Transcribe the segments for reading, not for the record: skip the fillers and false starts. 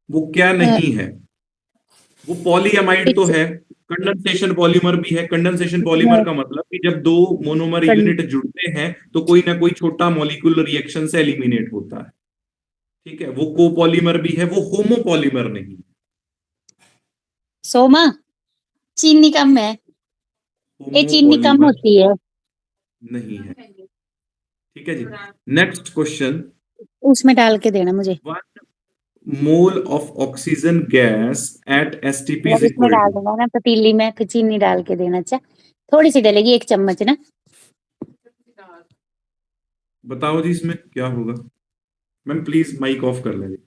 वो क्या नहीं है? वो पॉलीएमाइड तो है, कंडेंसेशन पॉलीमर भी है। कंडेंसेशन पॉलीमर का मतलब कि जब दो मोनोमर यूनिट जुड़ते हैं तो कोई ना कोई छोटा मॉलिक्यूलर रिएक्शन से एलिमिनेट होता है। ठीक है, वो कोपॉलीमर भी है, वो होमोपॉलीमर नहीं। सोमा, चीनी कम है, ये चीनी कम होमोपॉलीमर होती है। नहीं है। ठीक है जी। Next question. उसमें डाल के देना मुझे, 1 mole of oxygen gas at STP is और इसमें इक्वल डाल टू। देना ना पतीली में, तो चीनी डाल के देना। अच्छा, थोड़ी सी डलेगी, 1 चम्मच ना। बताओ जी इसमें क्या होगा। मैम प्लीज माइक ऑफ कर लेंगे।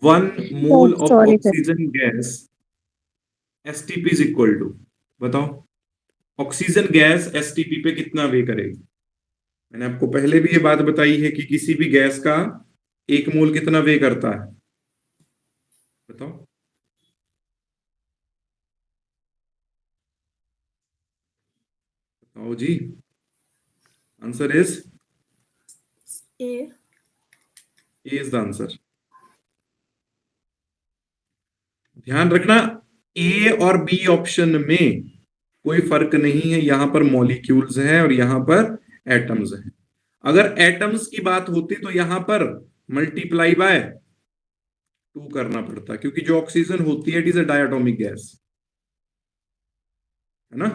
1 mole of sorry sir. Oxygen gas STP is equal to. बताओ, ऑक्सीजन गैस एसटीपी पे कितना वे करेगी? मैंने आपको पहले भी ये बात बताई है कि किसी भी गैस का 1 मोल कितना वे करता है। बताओ। बताओ जी। Answer is A. A is the answer. ध्यान रखना, ए और बी ऑप्शन में कोई फर्क नहीं है। यहां पर मॉलिक्यूल्स हैं और यहां पर एटम्स हैं। अगर एटम्स की बात होती तो यहां पर मल्टीप्लाई बाय 2 करना पड़ता, क्योंकि जो ऑक्सीजन होती है it is a diatomic gas, है ना।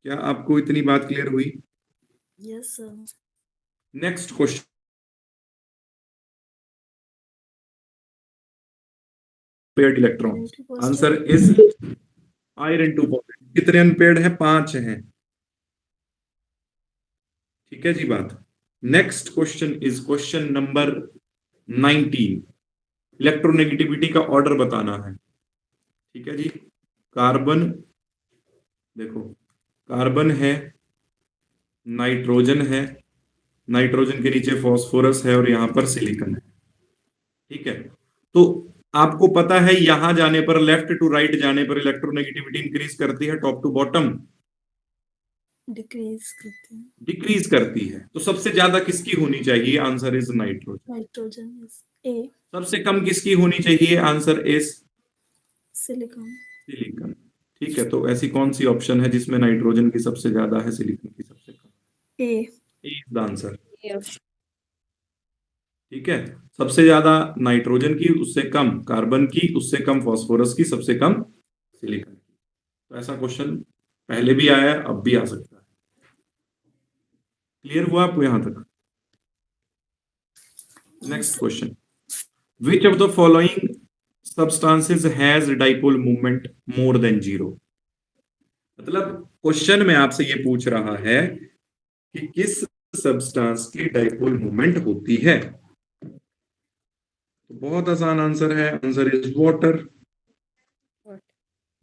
क्या आपको इतनी बात क्लियर हुई? Yes, sir. Next question. Paired electron. Answer is iron 2 positive. कितने अनपेयर्ड है? 5 हैं। ठीक है जी बात। Next question is question number 19। Electronegativity का ऑर्डर बताना है। ठीक है जी। कार्बन, देखो कार्बन है, नाइट्रोजन है, नाइट्रोजन के नीचे फॉस्फोरस है और यहां पर सिलिकॉन है। ठीक है, तो आपको पता है यहां जाने पर, लेफ्ट टू राइट जाने पर इलेक्ट्रोनेगेटिविटी इंक्रीज करती है, टॉप टू बॉटम Decrease करते हैं। डिक्रीज करती है। तो सबसे ज्यादा किसकी होनी चाहिए? Answer is nitrogen. Nitrogen is A. सबसे कम किसकी होनी चाहिए? Answer is Silicon. सिलिकॉन। ठीक है, तो ऐसी कौन सी ऑप्शन है जिसमें नाइट्रोजन की सबसे ज्यादा है, सिलिकॉन की सबसे कम? A. A is the answer. ठीक है, सबसे ज्यादा नाइट्रोजन की, उससे कम कार्बन की, उससे कम फॉस्फोरस की, सबसे कम सिलिकॉन की। तो ऐसा क्वेश्चन पहले भी आया है, अब भी आ सकता है। क्लियर हुआ आपको यहां तक? Next question. Which of the following substances has dipole moment more than 0? मतलब क्वेश्चन में आपसे ये पूछ रहा है कि किस सब्सटेंस की डाइपोल मोमेंट होती है। तो बहुत आसान आंसर है, आंसर इज वाटर।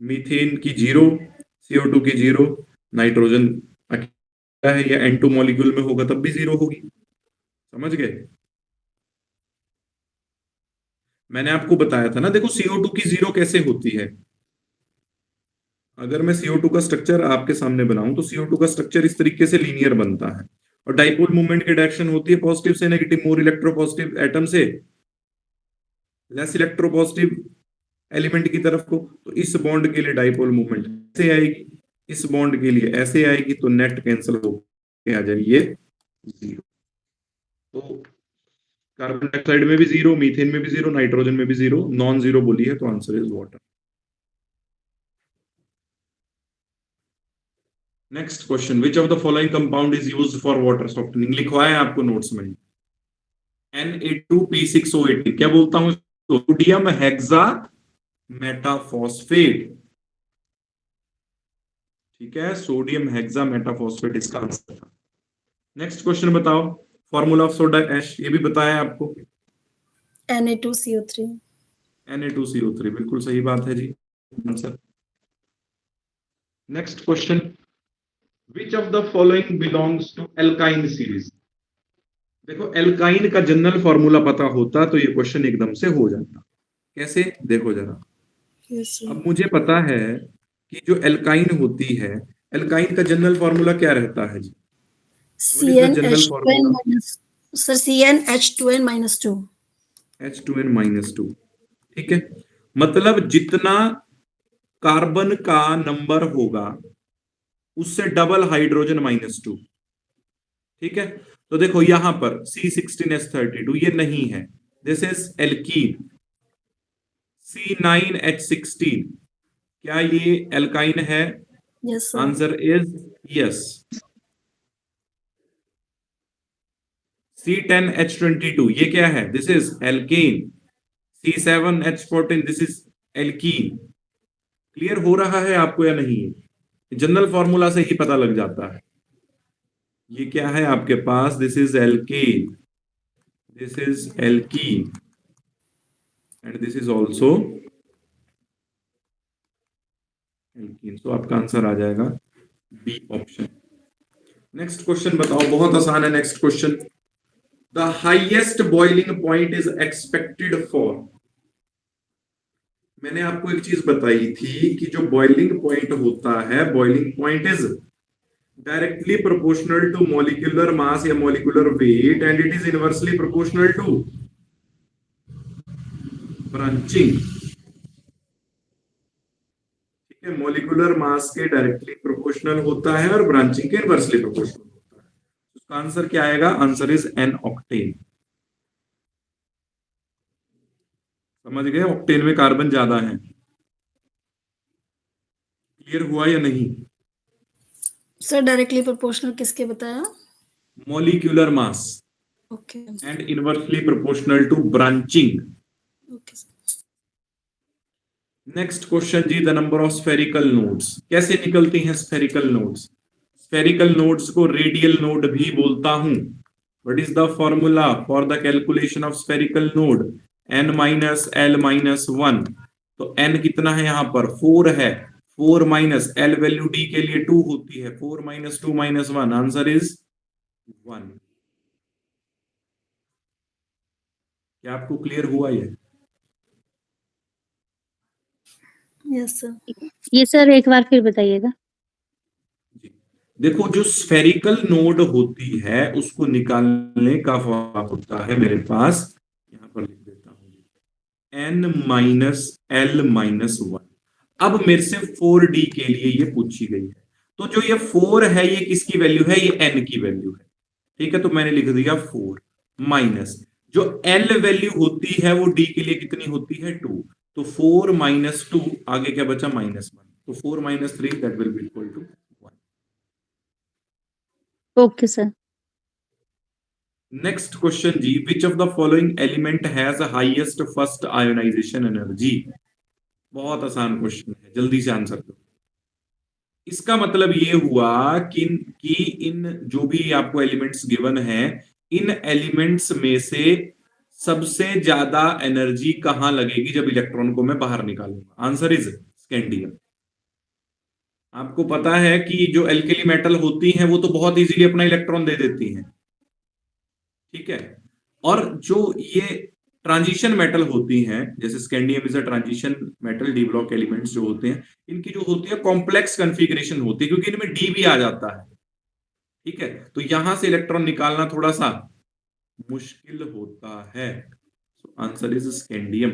मीथेन की 0, CO2 की 0, नाइट्रोजन अकेला है या N2 मॉलिक्यूल में होगा तब भी 0 होगी। समझ गए? मैंने आपको बताया था ना, देखो CO2 की 0 कैसे होती है। अगर मैं CO2 का स्ट्रक्चर आपके सामने बनाऊं तो CO2 का स्ट्रक्चर इस तरीके से लीनियर बनता है, और डाइपोल मूवमेंट की डायरेक्शन होती है पॉजिटिव से नेगेटिव, मोर इलेक्ट्रोपॉजिटिव एटम से लेस इलेक्ट्रोपॉजिटिव एलिमेंट की तरफ को। तो इस बॉन्ड के लिए डाइपोल मूवमेंट ऐसे आएगी, इस बॉन्ड के लिए ऐसे आएगी, तो नेट कैंसिल हो आ जाएगी ये 0। तो कार्बन डाइऑक्साइड में भी 0, मीथेन में भी 0, नाइट्रोजन में भी 0, नॉन 0 बोली है, तो answer is water. Next question. Which of the following compound is used for water softening? लिखवाया है आपको नोट्स में। Na2P6O18। क्या बोलता हूं? Sodium hexa metaphosphate. ठीक है, सोडियम हेक्सा मेटाफॉस्फेट इसका आंसर था। नेक्स्ट क्वेश्चन बताओ। फॉर्मूला ऑफ सोडा ऐश, ये भी बताया आपको। Na2CO3. Na2CO3, बिल्कुल सही बात है जी, answer. Next question. Which of the following belongs to alkyne series? देखो, एल्काइन का जनरल फॉर्मूला पता होता तो ये क्वेश्चन एकदम से हो जाता। कैसे? देखो जरा। Yes, sir. अब मुझे पता है कि जो एल्काइन होती है, एल्काइन का जनरल फॉर्मूला क्या रहता है जी? What is the general CnH2n formula? minus. Sir, CnH2n minus 2. H2n-2, ठीक है। मतलब जितना कार्बन का नंबर होगा उससे डबल हाइड्रोजन -2, ठीक है। तो देखो यहां पर C16H32 ये नहीं है, दिस इज एल्कीन। C9H16 क्या ये एल्काइन है? Yes, sir. Answer is yes. C10H22 ये क्या है? This is alkane. C7H14 this is alkene. Clear हो रहा है आपको या नहीं? जनरल फॉर्मूला से ही पता लग जाता है। ये क्या है आपके पास? This is alkane, this is alkene and this is also alkene. तो आपका आंसर आ जाएगा बी ऑप्शन। नेक्स्ट क्वेश्चन बताओ, बहुत आसान है next question. The highest boiling point is expected for. मैंने आपको एक चीज बताई थी कि जो बॉइलिंग पॉइंट होता है, boiling point is directly proportional to molecular mass या molecular weight and it is inversely proportional to branching. ठीक है, मॉलिक्यूलर मास के डायरेक्टली प्रोपोर्शनल होता है और ब्रांचिंग के इनवर्सली प्रोपोर्शनल होता है। उसका आंसर क्या आएगा? Answer is an octane. समझ गए? ऑक्टेन में कार्बन ज्यादा है। क्लियर हुआ या नहीं? सर डायरेक्टली प्रोपोर्शनल किसके बताया? Molecular mass okay and inversely proportional to branching. Okay sir. Next question जी, the number of spherical nodes. कैसे निकलती हैं स्फेरिकल नोड्स? स्फेरिकल नोड्स को रेडियल नोड भी बोलता हूं। What is the formula for the calculation of spherical node? n-l-1। तो n कितना है यहां पर? 4 है। 4 माइनस l वैल्यू d के लिए 2 होती है। 4 - 2 - 1, आंसर इज 1। क्या आपको क्लियर हुआ ये? Yes sir. ये सर एक बार फिर बताइएगा। देखो जो स्फेरिकल नोड होती है उसको निकालने का फॉर्मूला होता है मेरे पास, यहां पर लिख देता हूं, n-l-1। अब मेरे से 4d के लिए ये पूछी गई है, तो जो ये 4 है ये किसकी वैल्यू है? ये n की वैल्यू है, ठीक है। तो मैंने लिख दिया 4 माइनस जो l वैल्यू होती है वो d के लिए कितनी होती है? 2। तो 4 - 2, आगे क्या बचा? -1। तो 4 - 3 that will be equal to 1। Okay sir. Next question जी, which of the following element has highest first ionization energy? बहुत आसान क्वेश्चन है, जल्दी से आंसर दो। इसका मतलब ये हुआ कि इन जो भी आपको एलिमेंट्स गिवन है, इन एलिमेंट्स में से सबसे ज्यादा एनर्जी कहां लगेगी जब इलेक्ट्रॉन को मैं बाहर निकालूंगा? Answer is scandium. आपको पता है कि जो एल्केली मेटल होती हैं वो तो बहुत इजीली अपना इलेक्ट्रॉन दे देती हैं, ठीक है। और जो ये ट्रांजिशन मेटल होती हैं, जैसे scandium is a transition metal, D block elements जो होते हैं, इनकी जो होती है कॉम्प्लेक्स कॉन्फ़िगरेशन होती है, क्योंकि इनमें डी भी आ जाता है, ठीक है। तो यहां से इलेक्ट्रॉन निकालना थोड़ा सा मुश्किल होता है। Answer is scandium.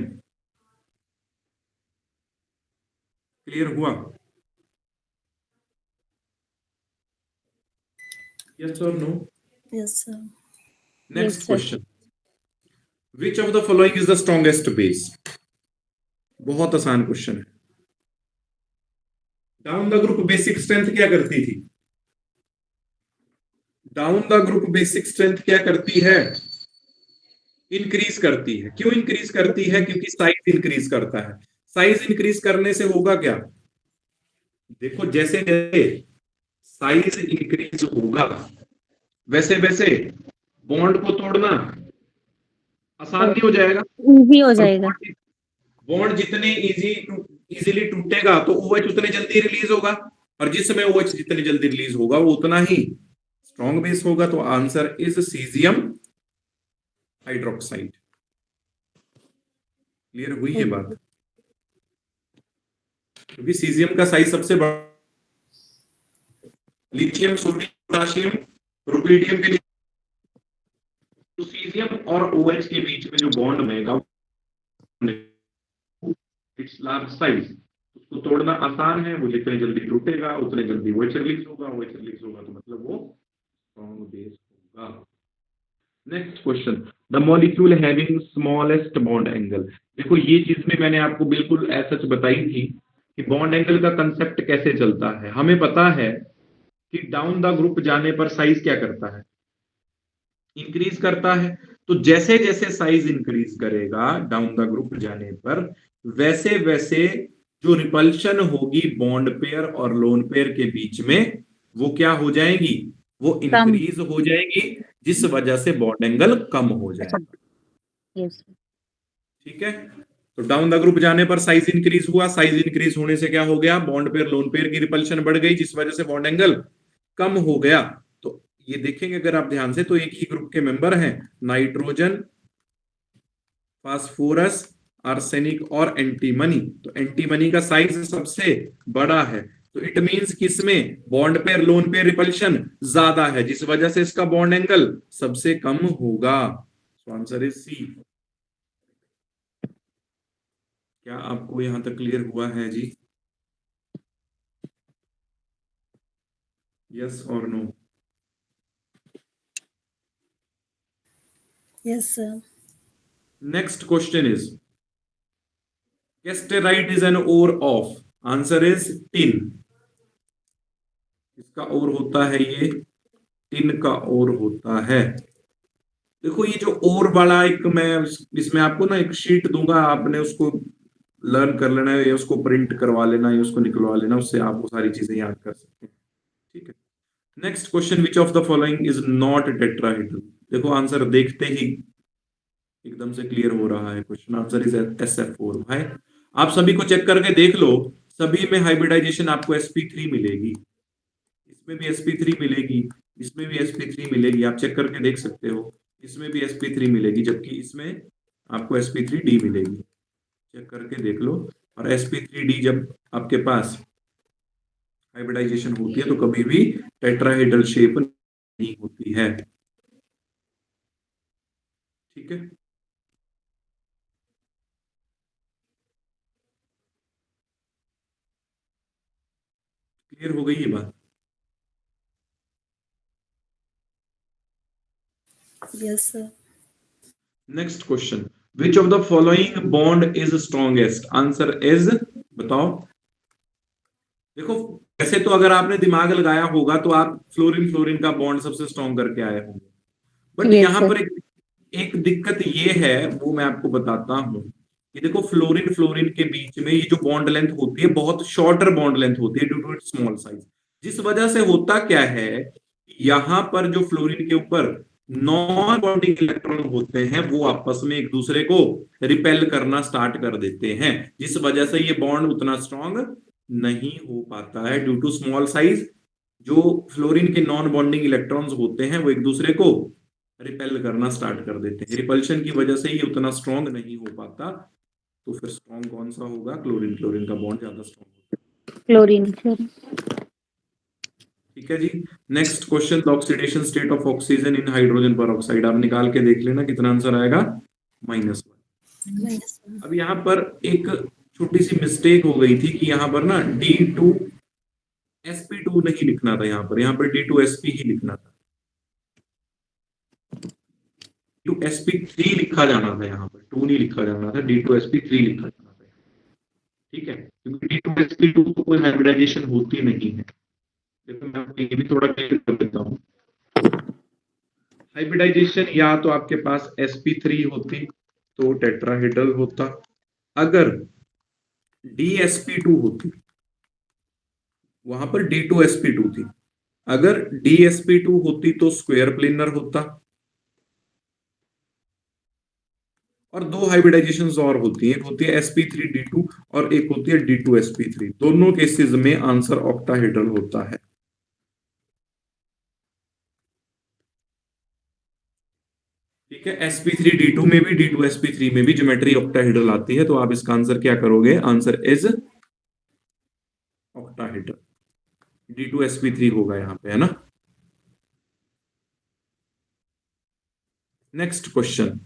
क्लियर हुआ? यस और no? Yes sir. Next Yes, sir. Question, which of the following is the strongest base? बहुत आसान क्वेश्चन है। Down the group basic strength क्या करती थी? Down the group basic strength क्या करती है? इंक्रीज करती है। क्यों इंक्रीज करती है? क्योंकि साइज इंक्रीज करता है। साइज इंक्रीज करने से होगा क्या? देखो जैसे जैसे साइज इंक्रीज होगा वैसे वैसे बॉन्ड को तोड़ना आसान नहीं हो जाएगा? इजी हो और जाएगा। बॉन्ड जितने इजीली टूटेगा तो OH उतने जल्दी रिलीज होगा, और जिस समय OH जितनी जल्दी रिलीज होगा वो उतना ही स्ट्रॉन्ग बेस होगा। तो answer is caesium hydroxide. Clear हुई ये बात? क्योंकि सीजियम का साइज सबसे बड़ा, लिथियम, सोडियम, पोटाशियम, रुबिडियम के लिए, तो सीजियम और OH के बीच में जो बॉन्ड बनेगा इट्स लार्ज साइज, उसको तोड़ना आसान है, वो जितने जल्दी टूटेगा उतने जल्दी OH रिलीज होगा, OH रिलीज होगा तो मतलब वो स्ट्रॉन्ग बेस होगा। Next question, the molecule having smallest bond angle. देखो ये चीज में मैंने आपको बिल्कुल सच बताई थी कि बॉन्ड एंगल का कंसेप्ट कैसे चलता है। हमें पता है कि डाउन द ग्रुप जाने पर साइज क्या करता है, इंक्रीज करता है। तो जैसे जैसे साइज इंक्रीज करेगा डाउन द ग्रुप जाने पर, वैसे वैसे जो रिपल्शन होगी बॉन्ड पेयर और लोन पेयर के बीच में, वो क्या हो जाएगी, वो इंक्रीज हो जाएगी, जिस वजह से बॉन्ड एंगल कम हो जाएगा। यस ठीक है, तो डाउन द ग्रुप जाने पर साइज इंक्रीज हुआ, साइज इंक्रीज होने से क्या हो गया, बॉन्ड पेयर लोन पेयर की रिपल्शन बढ़ गई, जिस वजह से बॉन्ड एंगल कम हो गया। तो ये देखेंगे अगर आप ध्यान से, तो एक ही ग्रुप के मेंबर हैं, नाइट्रोजन, फास्फोरस, आर्सेनिक और एंटीमनी। तो एंटीमनी का साइज सबसे बड़ा है, तो इट मींस किसमें bond pair lone pair repulsion ज्यादा है, जिस वजह से इसका बॉन्ड एंगल सबसे कम होगा। So answer is C. क्या आपको यहां तक क्लियर हुआ है जी? यस और no? Yes, sir. Next question is, cassiterite is an ore of, answer is tin. इसका ओर होता है ये, टिन का ओर होता है। देखो ये जो ओर वाला एक, मैं इसमें आपको ना एक शीट दूंगा, आपने उसको लर्न कर लेना है, या उसको प्रिंट करवा लेना, या उसको निकलवा लेना, उससे आप वो सारी चीजें याद कर सकते हैं। ठीक है, next question, which of the following is not tetrahedral. देखो आंसर देखते ही एकदम से क्लियर हो रहा है क्वेश्चन, आंसर इज SF4। भाई आप सभी को चेक करके देख लो, सभी में हाइब्रिडाइजेशन आपको sp3 मिलेगी, इसमें भी sp3 मिलेगी, इसमें भी sp3 मिलेगी, आप चेक करके देख सकते हो, इसमें भी sp3 मिलेगी, जबकि इसमें आपको sp3d मिलेगी। चेक करके देख लो। और sp3d जब आपके पास हाइब्रिडाइजेशन होती है तो कभी भी टेट्राहेड्रल शेप नहीं होती है। ठीक है, क्लियर हो गई ये बात? Yes, sir. Next question, which of the following bond is strongest, answer is, बताओ। देखो वैसे तो अगर आपने दिमाग लगाया होगा तो आप फ्लोरीन फ्लोरीन का बॉन्ड सबसे स्ट्रॉन्ग करके आए होंगे, बट यस यहां सर। पर एक दिक्कत ये है, वो मैं आपको बताता हूं कि देखो फ्लोरीन फ्लोरीन के बीच में ये जो बॉन्ड लेंथ होती है, बहुत शॉर्टर बॉन्ड लेंथ होती है due to its small size, जिस वजह से होता क्या है, यहां पर जो फ्लोरीन के ऊपर नॉन बॉन्डिंग इलेक्ट्रॉन होते हैं वो आपस में एक दूसरे को रिपेल करना स्टार्ट कर देते हैं, जिस वजह से ये बॉन्ड उतना स्ट्रांग नहीं हो पाता है ड्यू टू स्मॉल साइज। जो फ्लोरीन के नॉन बॉन्डिंग इलेक्ट्रॉन्स होते हैं वो एक दूसरे को रिपेल करना स्टार्ट कर देते हैं, रिपल्शन की वजह से ये उतना स्ट्रांग नहीं हो पाता। तो फिर स्ट्रांग कौन सा होगा, क्लोरीन क्लोरीन का बॉन्ड ज्यादा स्ट्रांग होगा। Chlorine chlorine. ठीक है जी, next question, the oxidation state of oxygen in hydrogen peroxide, आप निकाल के देख लेना कितना आंसर आएगा, -1। Minus one. अब यहाँ पर एक छोटी सी मिस्टेक हो गई थी कि यहाँ पर ना D2sp2 नहीं लिखना था, यहाँ पर D2sp ही लिखना था, D2sp3 लिखा जाना था, यहाँ पर 2 नहीं लिखा जाना था, D2sp3 लिखा जाना था। ठीक है, क्योंकि D2sp2 तो कोई हाइब्रिडाइजेशन होती नहीं है। देखो मैं आपको ये भी थोड़ा क्लियर कर देता हूँ, हाइब्रिडाइजेशन या तो आपके पास sp3 होती तो टेट्राहेड्रल होता, अगर DsP2 होती, वहां पर D2sp2 थी, अगर DsP2 होती तो स्क्वायर प्लेनर होता, और दो हाइब्रिडाइजेशंस और होती है, एक होती है sp3d2 और एक होती है D2sp3, दोनों केसेस में आंसर ऑक्टाहेड्रल होता है। ठीक है, sp3d2 में भी D2sp3 में भी ज्योमेट्री ऑक्टाहेड्रल आती है, तो आप इसका आंसर क्या करोगे, आंसर इज ऑक्टाहेड्रल, D2sp3 होगा यहाँ पे, है ना। नेक्स्ट क्वेश्चन,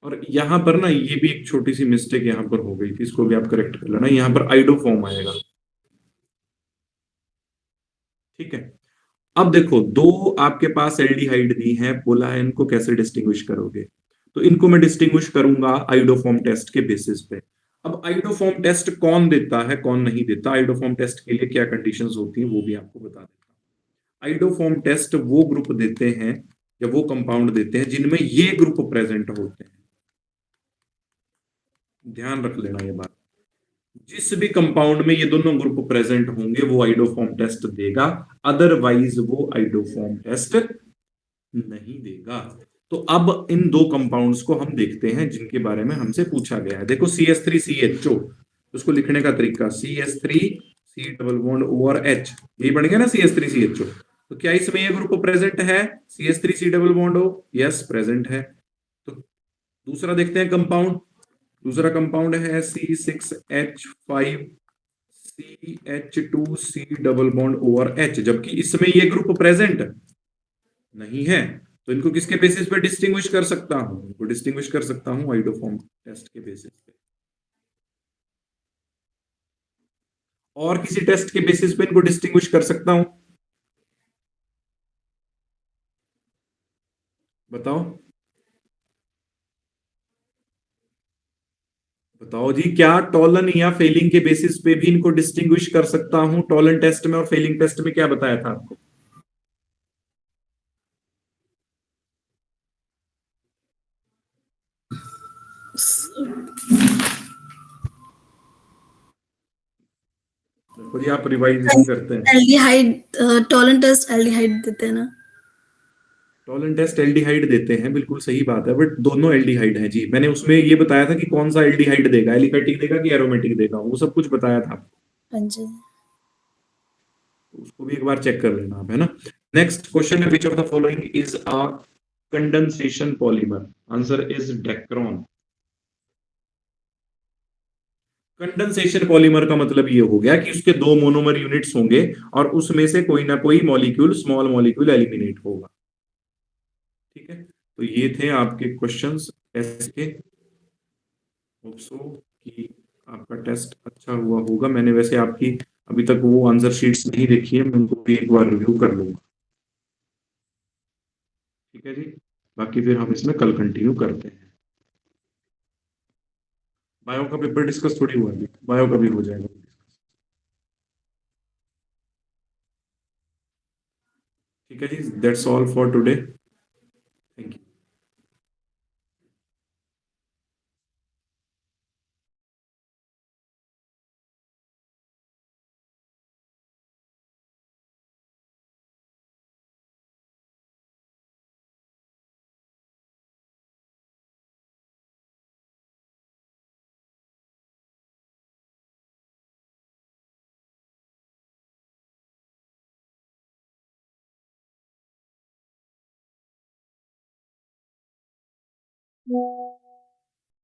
और यहां पर ना ये भी एक छोटी सी मिस्टेक यहां पर हो गई थी, इसको भी आप करेक्ट कर लेना। यहां पर आइडोफॉर्म आएगा, ठीक है। अब देखो, दो आपके पास एल्डिहाइड दी हैं, बोला है इनको कैसे डिस्टिंग्विश करोगे। तो इनको मैं डिस्टिंग्विश करूंगा आइडोफॉर्म टेस्ट के बेसिस पे। अब आइडोफॉर्म टेस्ट कौन देता है कौन नहीं देता, आइडोफॉर्म टेस्ट के लिए क्या कंडीशंस होती हैं वो भी आपको बता देता हूं। आइडोफॉर्म टेस्ट वो ग्रुप देते हैं या वो कंपाउंड देते हैं जिनमें ये ग्रुप प्रेजेंट होते हैं। ध्यान रख लेना ये बात, जिस भी कंपाउंड में ये दोनों ग्रुप प्रेजेंट होंगे वो आइडोफॉर्म टेस्ट देगा, अदरवाइज वो आइडोफॉर्म टेस्ट नहीं देगा। तो अब इन दो कंपाउंड्स को हम देखते हैं जिनके बारे में हमसे पूछा गया है। देखो CH3CHO, उसको लिखने का तरीका CH3 double bond over H, यही बन गया ना CH3CHO। तो क्या इसमें ये ग्रुप प्रेजेंट है CH3C double bond O? Yes present है। तो दूसरा देखते हैं कंपाउंड, दूसरा कंपाउंड है C6H5CH2C double bond over H, जबकि इसमें ये ग्रुप प्रेजेंट नहीं है। तो इनको किसके बेसिस पे डिस्टिंग्विश कर सकता हूं, इनको डिस्टिंग्विश कर सकता हूं आइडोफॉर्म टेस्ट के बेसिस पे। और किसी टेस्ट के बेसिस पे इनको डिस्टिंग्विश कर सकता हूं, बताओ बताओ जी, क्या टॉलन या फेलिंग के बेसिस पे भी इनको डिस्टिंग्विश कर सकता हूं टॉलन टेस्ट में और फेलिंग टेस्ट में? क्या बताया था आपको? देखो जी, आप रिवाइज नहीं करते हैं। एल्डिहाइड, टॉलन टेस्ट एल्डिहाइड देते हैं ना। टॉलन टेस्ट एल्डिहाइड देते हैं, बिल्कुल सही बात है, बट दोनों एल्डिहाइड हैं जी। मैंने उसमें ये बताया था कि कौन सा एल्डिहाइड देगा, एलिफेटिक देगा कि एरोमेटिक देगा, वो सब कुछ बताया था। हाँ जी। तो उसको भी एक बार चेक कर लेना आप, है ना। नेक्स्ट क्वेश्चन है, विच of the following is a condensation polymer? Answer is Dacron. Condensation polymer का मतलब ये हो गया कि उसके दो मोनोमर यूनिट्स होंगे और उसमें से कोई ना कोई मॉलिक्यूल, स्मॉल मॉलिक्यूल एलिमिनेट होगा, ठीक है। तो ये थे आपके क्वेश्चंस टेस्ट के। होप सो कि आपका टेस्ट अच्छा हुआ होगा। मैंने वैसे आपकी अभी तक वो आंसर शीट्स नहीं देखी है, मैं उनको भी एक बार रिव्यू कर लूंगा, ठीक है जी। बाकी फिर हम इसमें कल कंटिन्यू करते हैं। बायो का पेपर डिस्कस थोड़ी हुआ अभी, बायो का भी हो जाएगा। ठीक है जी, that's all for today, thank you.